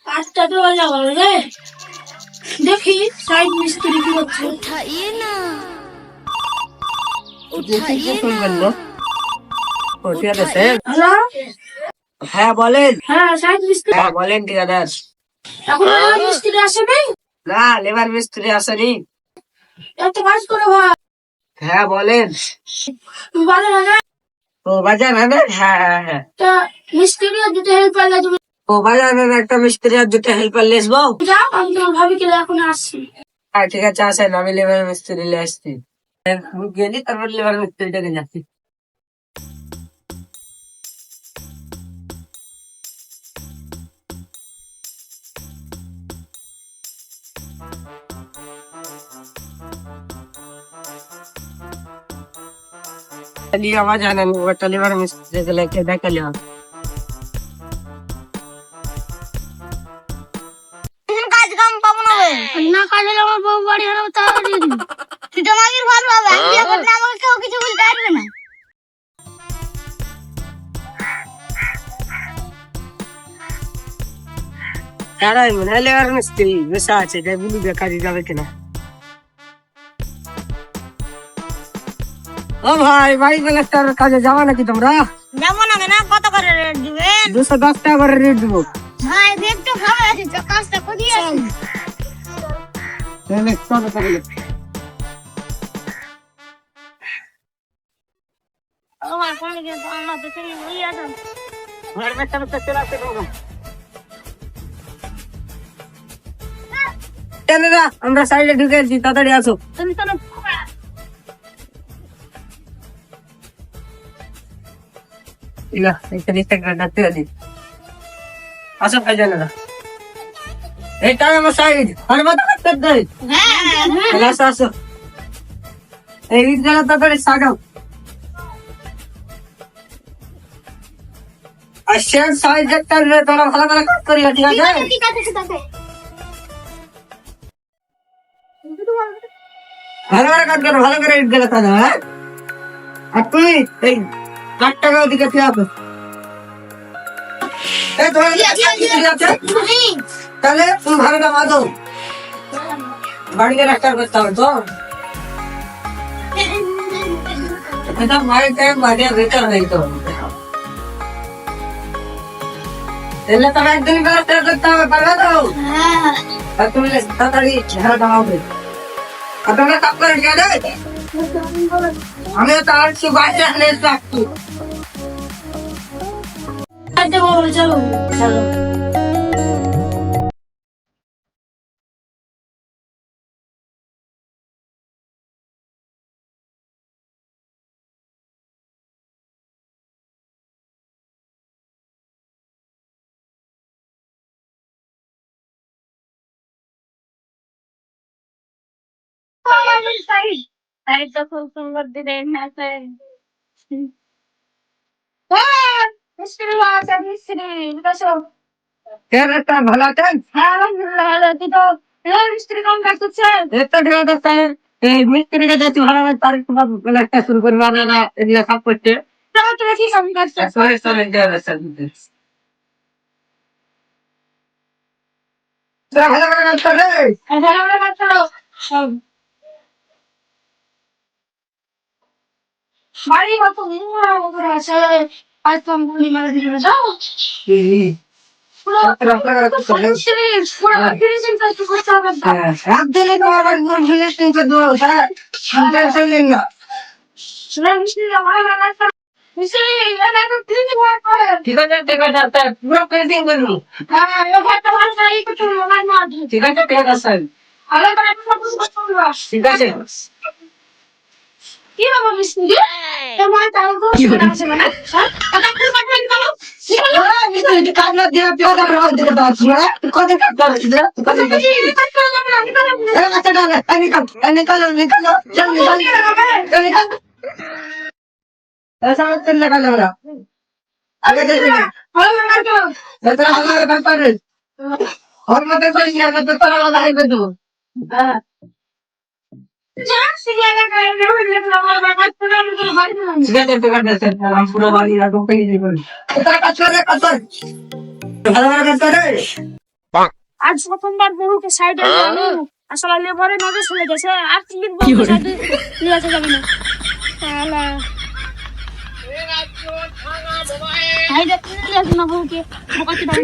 কাজটা তো যাবো রে। দেখি সাইড মিস্ত্রি কি করছে। उठाइए ना দেখি কে ফোন করলো। ও ঠিক আছে। হ্যালো, হ্যাঁ বলেন। হ্যাঁ সাইড মিস্ত্রি। হ্যাঁ বলেন ঠিকাদার। এখন লেবার মিস্ত্রি আসেনি? না লেবার মিস্ত্রি আসেনি। এত কাজ করে ভাই। হ্যাঁ বলেন। বাজার না ও বাজার আনে? হ্যাঁ হ্যাঁ হ্যাঁ। তা মিস্ত্রি আর দুটো হেল্পার লাগে, তুমি ও বাজার আনে একটা মিস্ত্রি আর দুটো হেল্পার লেসবো। যাও, আমি তোমার ভাবিকে এখন আসছি। হ্যাঁ ঠিক আছে আসেন, আমি লেবার মিস্ত্রি লে আসছি। গেলি তারপর লেবার মিস্ত্রিটাকে যাচ্ছি। আওয়াজ আনেন, ওটা লেবার মিস্ত্রি লেকে দেখালি হবে। কাজ কাম পাবো না বে। না কাজ হলে আমার বউ বাড়ি হারাবো, তাহলে দিয়ে দিবি। তুই তো আমাকে ভালো হবে, আমি বিয়ে করলে আমাকে কেউ কিছু বলতে পারবে না। তারাই মনে হয় লেবার মিস্ত্রি বসে আছে, তাই বলি দেখা যাবে কিনা। ও ভাই, বাড়ি প্লাস্টার কাজে যাবা নাকি তোমরা? যাবো না কেন, কত করে রেট দিবেন? 210 টাকা করে রেট দেবো। ভাই রেট তো ভালো আছে, তো কাজটা করিয়ে আসুন। আমার কোন দিকে আমার তো তুমি বলি আসুন। আমরা সাইডে ঢুকে আছি, তাড়াতাড়ি আসো। তুমি তো আসো ভাই জানেরা, এইটা আমার সাইড আর মাথা কাটতে দেয়। আসো আসো, এই ঈদ গেল তাড়াতাড়ি সাজাও। আর সে সাইড দেখতে তোমরা ভালো করে কাজ করিও, ঠিক আছে? ঠিক আছে ঠিক আছে। ভালো করে কাজ করো, ভালো করে ঈদ গেল তাহলে। হ্যাঁ, আর তুমি এই 8 টাকা ওদিকে ঠিক আছে? এই তোমার ঠিক আছে? তাহলে তুমি ভাড়াটা বাঁধো, বাড়িতে রাখতে করতে হবে তো। এটা বাড়িতে বাড়িয়ে বেকার নেই তো, এলে তো একদিন ব্যবস্থা করতে হবে, পারবে তো? আর তুমি তাড়াতাড়ি ভাড়াটা হবে। আর তোমরা কাপ করে ঠিক আছে? আমিও তো আসছি বাড়িতে, এখানে রাখছি। চলো চলো। সাইড তো খুব সুন্দর ডিজাইন আছে। মিস্ত্রি আছে, মিস্ত্রি বসো। একটা ভালো আছেন? হ্যাঁ আলহামদুলিল্লাহ ভালো আছি। তো মিস্ত্রি কোন কাজ করছে? এই তো ঠিক আছে। এই মিস্ত্রিটা যাচ্ছি ভালো হবে, তার একটু একটা শুরু করবো না, এগুলো সব করছে। চলো তুমি কি কাম করছো? সরে সরে যাবে ভালো করে কাজ করে। ভালো করে কাজ করো। বাড়ি কত দিন করে আছে, আজ তো আমি গুলি মারা দিলে যাও। পুরো মিস্ত্রি পুরো ফিনিশিং কাজ করতে হবে। একদিনে তোমার একদম ফিনিশিং করে দেবো, হ্যাঁ, টেনশন নিন না। মিস্ত্রি আমার বানাতে মিস্ত্রি এটা তো ফিনিশিং ওয়ার্ক করে। ঠিক আছে ঠিক আছে, তাই পুরো ফিনিশিং করবো। হ্যাঁ এই ঘরটা ভালো করে এই কিছু মোবাইল না আছে। ঠিক আছে ঠিক আছে, ভালো করে সব কিছু করতে হবে। ঠিক আছে। কি বাবা মিস্ত্রি তোমার তাও তো আছে না? হ্যাঁ এটা কি করতে গেল? মিস্ত্রি কাজ না দিয়ে পেয়াদা রোজ দিতে পারছি না, কত কাজ করছিস রে? নিকাল জলদি নিকাল। ऐसा मत कर लगा लग रहा आगे देखिए इतना हमारे घर पर और मत कोई नहीं आता तो तरह वाला है तो सिगरेट पे कर देते हैं हम पूरा वाली रातों पे ही नहीं बोल इतना कचरा है कचरा भला भला करता है আজ প্রথমবার বহুকে সাইডে আনো আসলে লেবারে নজর চলে গেছে আর তিন বহু সাইডে নিয়ে আসা যাবে না শালা ভাই দেখতে নিয়ে আসো না বহুকে বোকাতে দাও